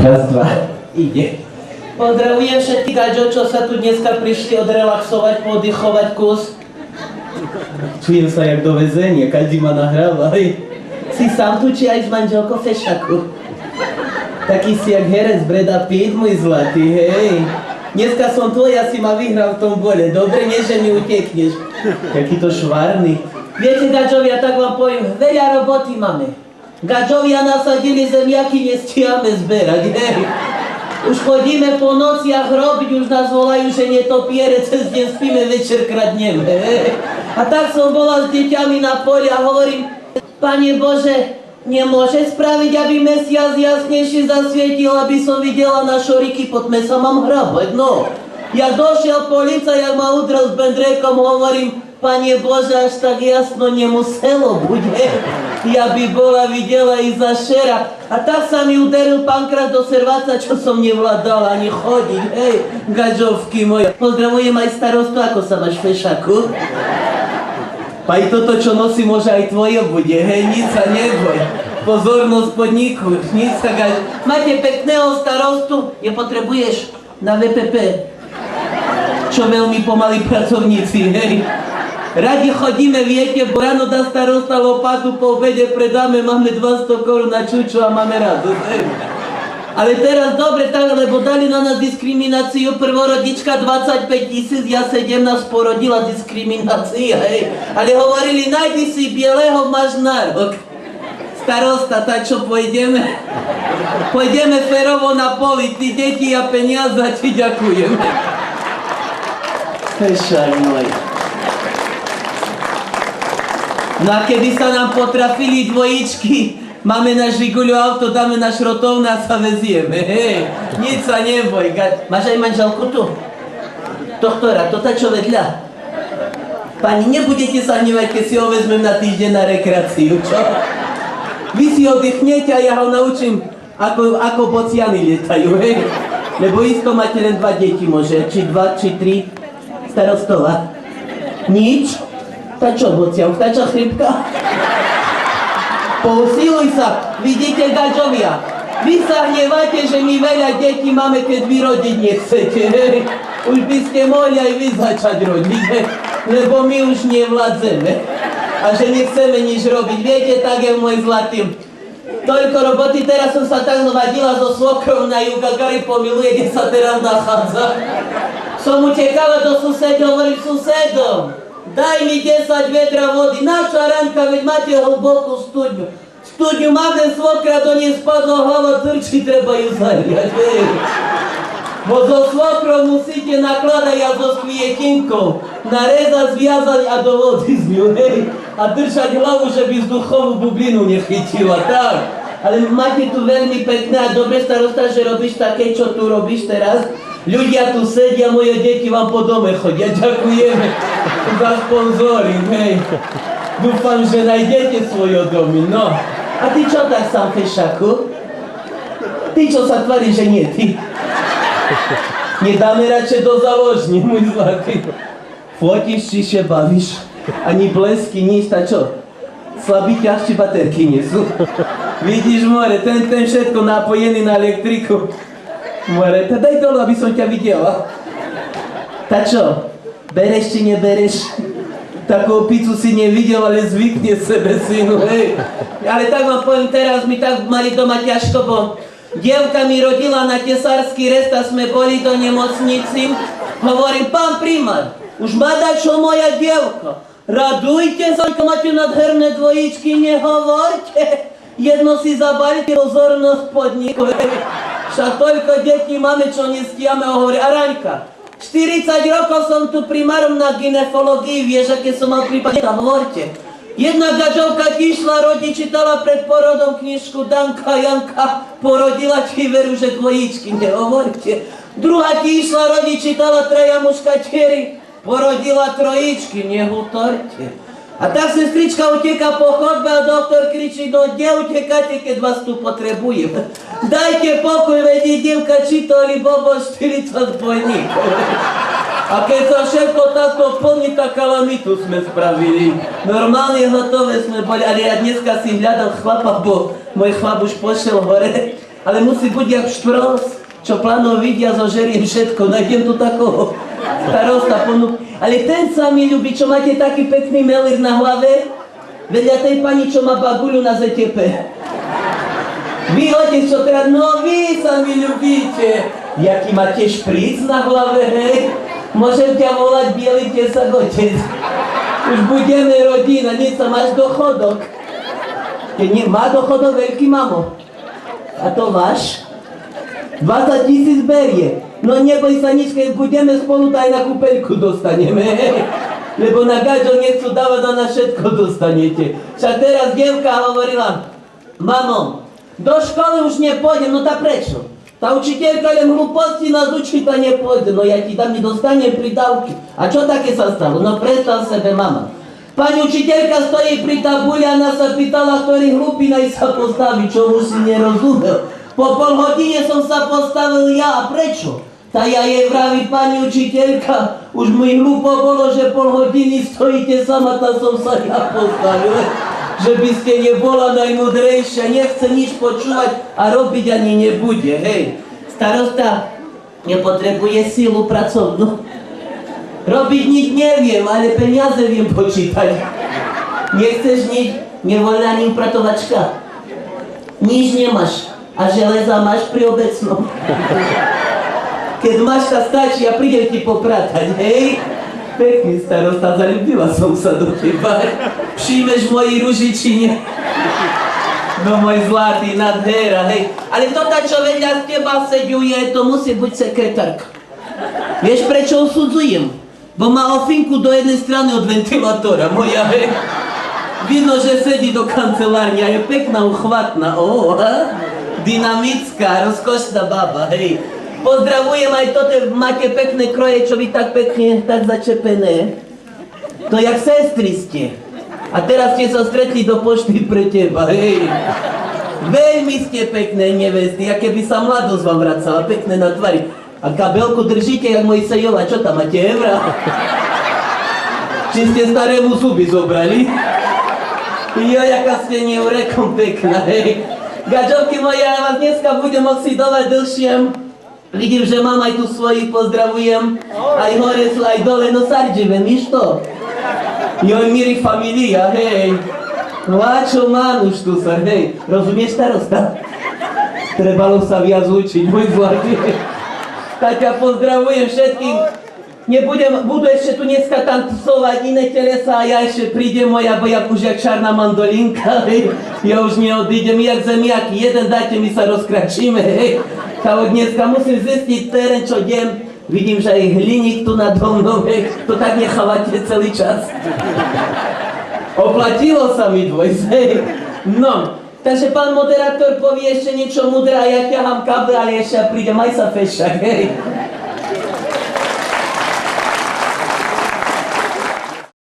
Raz, dva, ide. Pozdravujem všetkých gaďov, čo sa tu dneska prišli odrelaxovať, podýchovať kus. Čujem sa jak do väzenia, každý ma nahráva, hej. Si sám tu, či aj s manželkou fešaku? Taký si jak herec Breda Pitt, môj zlatý, hej. Dneska som tvoj, asi ma vyhral v tom bole. Dobre, nie, že mi utekneš. Taký to švárny. Viete, gaďovia, tak vám poviem, veľa roboty máme. Gaďovia nasadili zemiaky, nestíhame zberať, hej. Už chodíme po nociach robiť, už nás volajú, že netopiere, cez deň spíme, večer kradneme, hej. A tak som bola s deťami na poli a hovorím, Pane Bože, nemôže spraviť, aby mesiac jasnejšie zasvietil, aby som videla na šoriky, poďme sa mám hrabať, no. Jak došiel policajt, jak ma udrel s bendrékom, hovorím, Pane Bože, až tak jasno nemuselo bude. Ja by bola videla i za šera. A tak sa mi uderil pankrát do serváca, čo som nevládala ani chodiť, hej, gaďovky moje. Pozdravujem aj starostu, ako sa máš, fešaku? Pa i toto, čo nosí, môže aj tvoje bude, hej, nic sa neboj. Pozornosť podniku, nic sa gaď. Máte pekného starostu, nepotrebuješ na VPP, čo veľmi pomalí pracovníci, hej. Radi chodíme, viete, bo ráno dá starosta lopatu, po obede predáme, máme 200 korún na čuču a máme radosť, hej. Ale teraz dobre tak, lebo dali na nás diskrimináciu, prvorodička 25 000, ja 17 porodila diskriminácia, hej. Ale hovorili, najdi si bieleho, máš nárok. Starosta, tak čo pôjdeme? Pôjdeme férovo na poli, ty deti a peniaze, a ti ďakujem. Fešak môj. No a keby sa nám potrafili dvojičky, máme na Žiguľu auto, dáme na šrotovné a sa vezieme, hej. Nic sa neboj. Máš aj manželku tu? Doktora, to tá čo vedľa? Pani, nebudete sa hnevať, keď si ho vezmem na týždeň na rekreáciu, čo? Vy si oddychnete a ja ho naučím, ako bociany lietajú, hej. Lebo isto máte len 2 deti, môže, či 2, či 3. Starostová. Nič? Tá čo, bocian, vtáča chrypka? Posiluj sa, vidíte, gaďovia. Vy sa hneváte, že my veľa detí máme, keď vy rodiť nechcete, hej. Už by ste mohli aj vy začať rodiť, hej. Lebo my už nevládzeme. A že nechceme nič robiť. Viete, tak je môj zlatý. Toľko roboty, teraz som sa tak zvadila so svokrou na juga, Gary pomiluje, kde sa teraz nachádza. Som utekala do susedov, hovorím susedom. Daj mi 10 vedra vody, naša Raňka, veď máte hlbokú studňu. Studňu máme, svokra, do nej spadla hlava, trčí, treba ju zaliať, hej. Bo so svokrou musíte nakladať a so kvietinkou narezať, zviazať a do vody z ňu, hej. A držať hlavu, že by vzduchovú bublinu nechytila, tak. Ale máte tu veľmi pekné a dobre starosta, že robíš také, čo tu robíš teraz. Ľudia tu sedia, moje deti vám po dome chodia, ďakujeme za sponzoring, hej. Dúfam, že nájdete svoje domy, no. A ty čo tak sám, fešaku? Ty čo sa tvári, že nie ty? Nedáme radšej do záložní, môj zlatý. Fotíš, či še bavíš? Ani blesky, nič, tá čo? Slabý ťah, či baterky nie sú? Vidíš, more, ten všetko napojený na elektriku. More, tá daj dolu, aby som ťa videla. Tá čo? Bereš či nebereš? Takú pizzu si nevidel, ale zvykne sebe, synu, hej. Ale tak vám poviem, teraz mi tak mali doma ťažko, bo dievka mi rodila na tesársky rest a sme boli do nemocnici. Hovorím, pán primár, už má dačo moja dievka. Radujte sa, ako máte nádherné dvojičky, nehovorte. Jedno si zabalite, pozornosť podniku, hej. Však toľko detí máme, čo nestíhame, hovorí. A Raňka, 40 rokov som tu primárom na gynekológii, vieš, aké som mal prípad, tam hovorte. Jedna gaďovka ti išla rodiť, čítala pred porodom knižku Danka Janka, porodila, ti veru, že dvojičky, nehovorte. Druhá ti išla rodiť, čítala Traja muškatieri, porodila trojičky, nehutorte. A tak sestrička uteká po chodbe a doktor kričí, no kde utekáte, keď vás tu potrebujem? Dajte pokoj, vedí dievka čítali Bobo 40 bojníkov. A keď sa všetko takto plní, tak kalamitu sme spravili. Normálne hotové sme boli, ale ja dneska si hľadal chlapa, bo môj chlap už pošiel hore. ale musí byť jak štros, čo pláno vidia, zožeriem všetko, nájdem tu takého starosta ponúk. Ale ten sa mi ľubí, čo máte taký pekný melír na hlave, vedľa tej pani, čo má baguľu na ZTP. Vy, otec, čo teraz, no vy sa mi ľubíte. Jaký máte špric na hlave, hej? Môžem ťa volať bielý tesak, otec. Už budeme rodina, nie sa máš dochodok. Má dochodok veľký, mamo. A to váš? 20 000 berie. No neboj sa nič, keď budeme spolu, to aj na kúpeľku dostaneme. Lebo na gaďo nechcú dávať, a na všetko dostanete. Však teraz dievka hovorila, mamo, do školy už nepôjdem, no tá prečo? Tá učiteľka len hlúposti nás učí, tá nepôjde, no ja ti tam dostanem pridávky. A čo také sa stalo? No predstav sebe, mama. Pani učiteľka stojí pri tabuli a nás sa pýtala, ktorý hlupý naj sa postaví, čo už si nerozumel. Po pol hodine som sa postavil ja, a prečo? Tá ja jej vraví, pani učiteľka, už mi hlupo bolo, že pol hodiny stojíte sama, tá som sa ja postavil. Že by ste nebola najmudrejšia, nechce nič počúvať a robiť ani nebude, hej. Starosta nepotrebuje sílu pracovnú. Robiť nič neviem, ale peniaze viem počítať. Nechceš nič, nevoľná ani upratovačka. Nič nemáš a železa máš pri obecnom. Keď máš, tá stačí a prídem ti popratať, hej? Pekný starosta, zaľúbila som sa do teba. Přijmeš moji ružičine. No môj zlatý, nadhera, hej. Ale tota, čo vedľa z teba seďuje, to musí byť sekretárka. Vieš, prečo osudzujem? Bo má ofinku do jednej strany od ventilátora, moja, hej. Vidno, že sedí do kancelárne a je pekná, uchvatná, dynamická, rozkošná baba, hej. Pozdravujem aj toto, máte pekné kroje, čo vy tak pekne, tak začepené. To jak sestry ste. A teraz ste sa stretli do pošty pre teba, hej. Veľmi ste pekné nevesty, aké by sa mladosť vám vracala, pekné na tvári. A kabelku držíte jak Mojsejova, čo tam máte, evra? Či ste starému zuby zobrali? Jo, jaká ste neurekom pekná, hej. Gaďovky moje, ja vás dneska budem oxidovať dlhšie. Vidím, že mám aj tu svojich, pozdravujem. Aj hore sú, aj dole, no sardžive, víš to? Jo, miri familia, hej. No a čo mám už tu sa, hej. Rozumieš, starosta? Trebalo sa viac učiť, môj zlatý. Tak ja pozdravujem všetkým. Budú ešte tu dneska tancovať iné telesa a ja ešte príde moja, bo jak už jak čarná mandolinka, hej. Ja už neodídem, jak zemiaky. Jeden dajte, my sa rozkračíme, hej. Tak od dneska musím zistiť terén, čo idem. Vidím, že aj hliník tu na domnou, hej. To tak nechávate celý čas. Oplatilo sa mi dvojsť, hej. No, takže pán moderátor povie ešte niečo mudré a ja ťahám káble, ale ešte prídem aj sa fešak, hej.